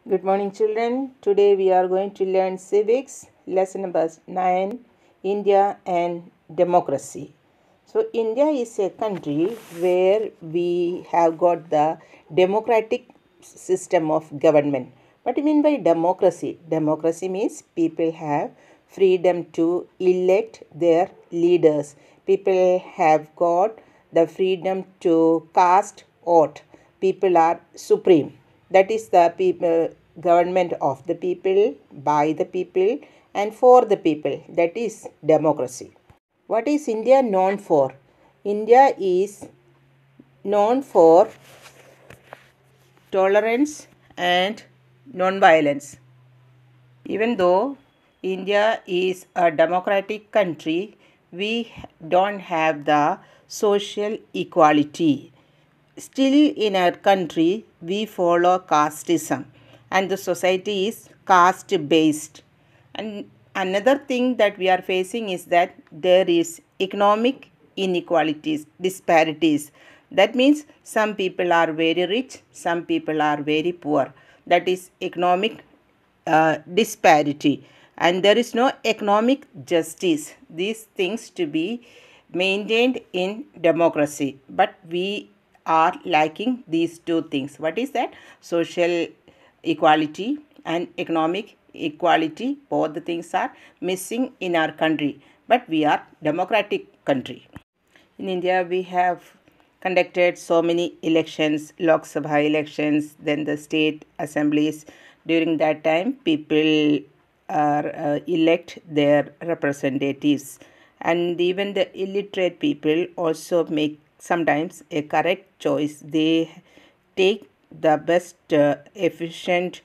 Good morning, children. Today we are going to learn civics, lesson number 9, India and democracy. So, India is a country where we have got the democratic system of government. What do you mean by democracy? Democracy means people have freedom to elect their leaders. People have got the freedom to cast vote. People are supreme. That is the people, government of the people, by the people, and for the people. That is democracy. What is India known for? India is known for tolerance and non-violence. Even though India is a democratic country, we don't have the social equality. Still, in our country, we follow casteism, and the society is caste based. And another thing that we are facing is that there is economic inequalities, disparities. That means some people are very rich, some people are very poor. That is economic disparity, and there is no economic justice. These things to be maintained in democracy, but we are lacking these two things. What is that? Social equality and economic equality. Both the things are missing in our country, but we are democratic country. In India, we have conducted so many elections, Lok Sabha elections, then the state assemblies. During that time, people are elect their representatives, and even the illiterate people also make sometimes a correct choice. They take the best efficient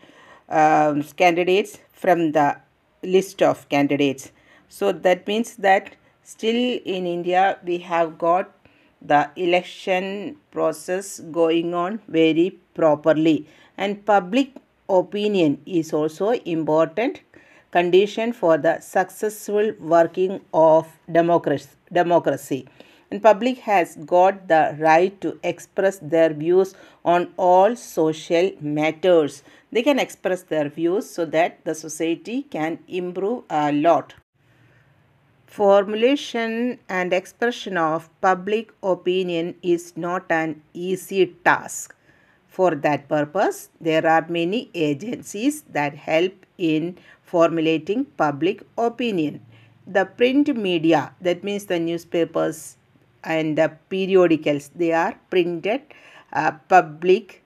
candidates from the list of candidates. So that means that still in India we have got the election process going on very properly, and public opinion is also important condition for the successful working of democracy. And public has got the right to express their views on all social matters. They can express their views so that the society can improve a lot. Formulation and expression of public opinion is not an easy task. For that purpose, there are many agencies that help in formulating public opinion. The print media, that means the newspapers and the periodicals, they are printed public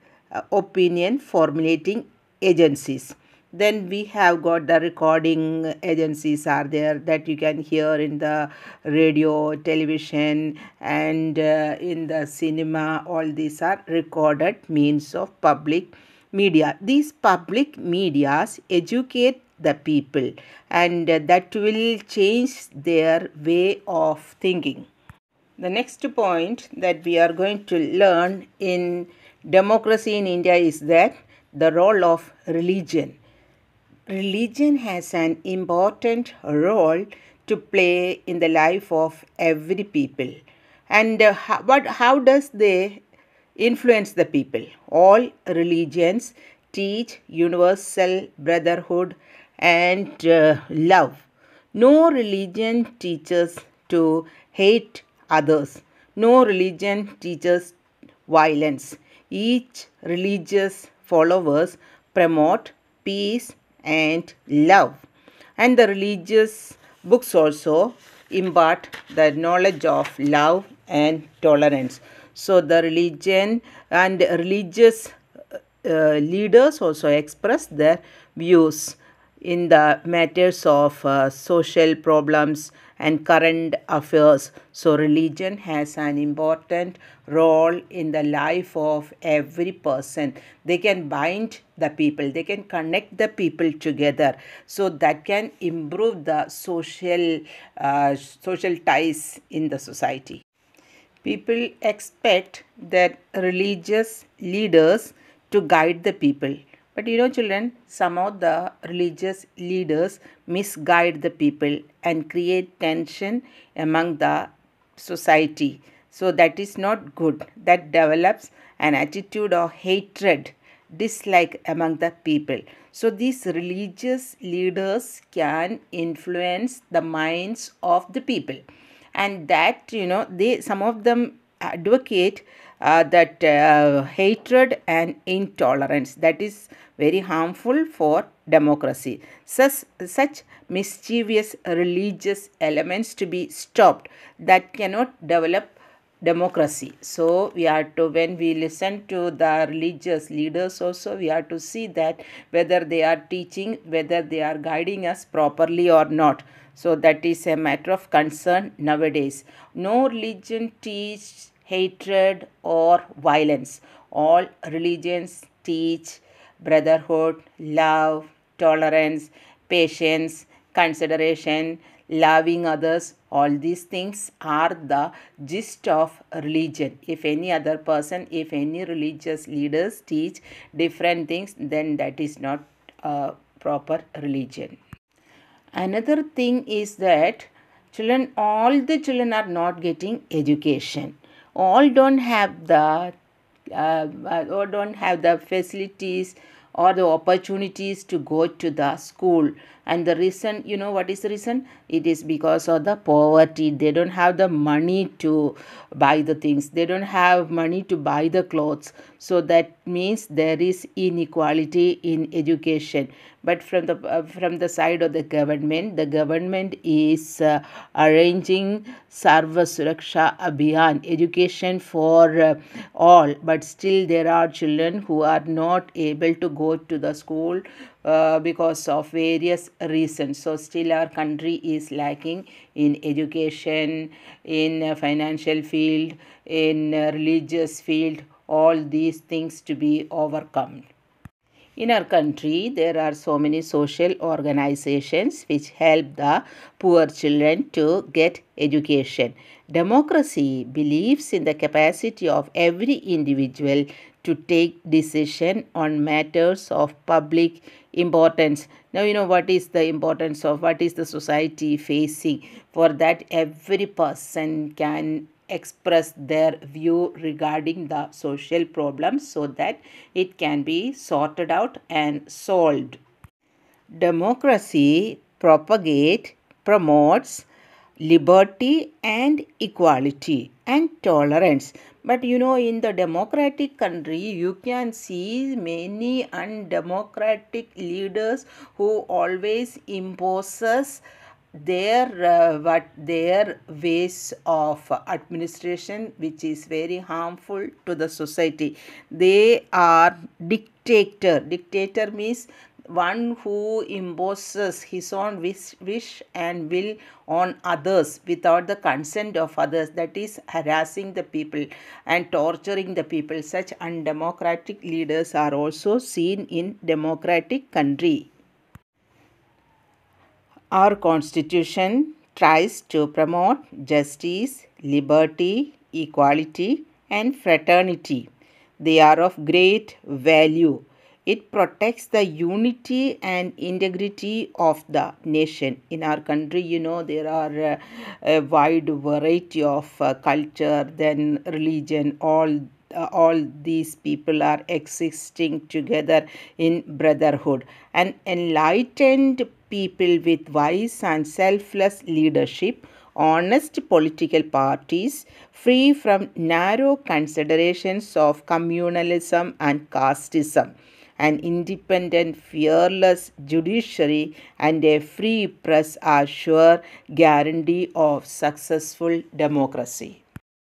opinion formulating agencies. Then we have got the recording agencies are there that you can hear in the radio, television, and in the cinema. All these are recorded means of public media. These public medias educate the people, and that will change their way of thinking. The next point that we are going to learn in democracy in India is that the role of religion. Religion has an important role to play in the life of every people. And how does they influence the people? All religions teach universal brotherhood and love. No religion teaches to hate others. No religion teaches violence. Each religious followers promote peace and love. And the religious books also impart the knowledge of love and tolerance. So the religion and religious leaders also express their views in the matters of social problems and current affairs. So, religion has an important role in the life of every person. They can bind the people, they can connect the people together, so that can improve the social ties in the society. People expect that religious leaders to guide the people. But children, some of the religious leaders misguide the people and create tension among the society. So that is not good. That develops an attitude of hatred dislike among the people. So these religious leaders can influence the minds of the people, and that they some of them advocate that hatred and intolerance that is very harmful for democracy. Such mischievous religious elements to be stopped that cannot develop democracy. So we are to, when we listen to the religious leaders also, we are to see that whether they are teaching, whether they are guiding us properly or not. So that is a matter of concern nowadays. No religion teach hatred or violence. All religions teach brotherhood, love, tolerance, patience, consideration, loving others. All these things are the gist of religion. If any other person, if any religious leaders teach different things, then that is not a proper religion. Another thing is that all the children are not getting education. All don't have the or don't have the facilities or the opportunities to go to the school. And the reason, what is the reason? It is because of the poverty. They don't have the money to buy the things, they don't have money to buy the clothes. So that means there is inequality in education. But from the side of the government is arranging Sarva Suraksha Abhiyan, education for all. But still there are children who are not able to go to the school because of various reasons. So still our country is lacking in education, in financial field, in religious field. All these things to be overcome. In our country, there are so many social organizations which help the poor children to get education. Democracy believes in the capacity of every individual to take decision on matters of public importance. Now, what is the importance of, what is the society facing? For that, every person can express their view regarding the social problems so that it can be sorted out and solved. Democracy promotes liberty and equality and tolerance. But in the democratic country, you can see many undemocratic leaders who always imposes their ways of administration, which is very harmful to the society. They are dictator means one who imposes his own wish and will on others without the consent of others, that is harassing the people and torturing the people. Such undemocratic leaders are also seen in democratic country. Our constitution tries to promote justice, liberty, equality, and fraternity. They are of great value. It protects the unity and integrity of the nation. In our country, there are a wide variety of culture, then religion, all these people are existing together in brotherhood. An enlightened people with wise and selfless leadership, honest political parties, free from narrow considerations of communalism and casteism, an independent, fearless judiciary, and a free press are sure guarantee of successful democracy.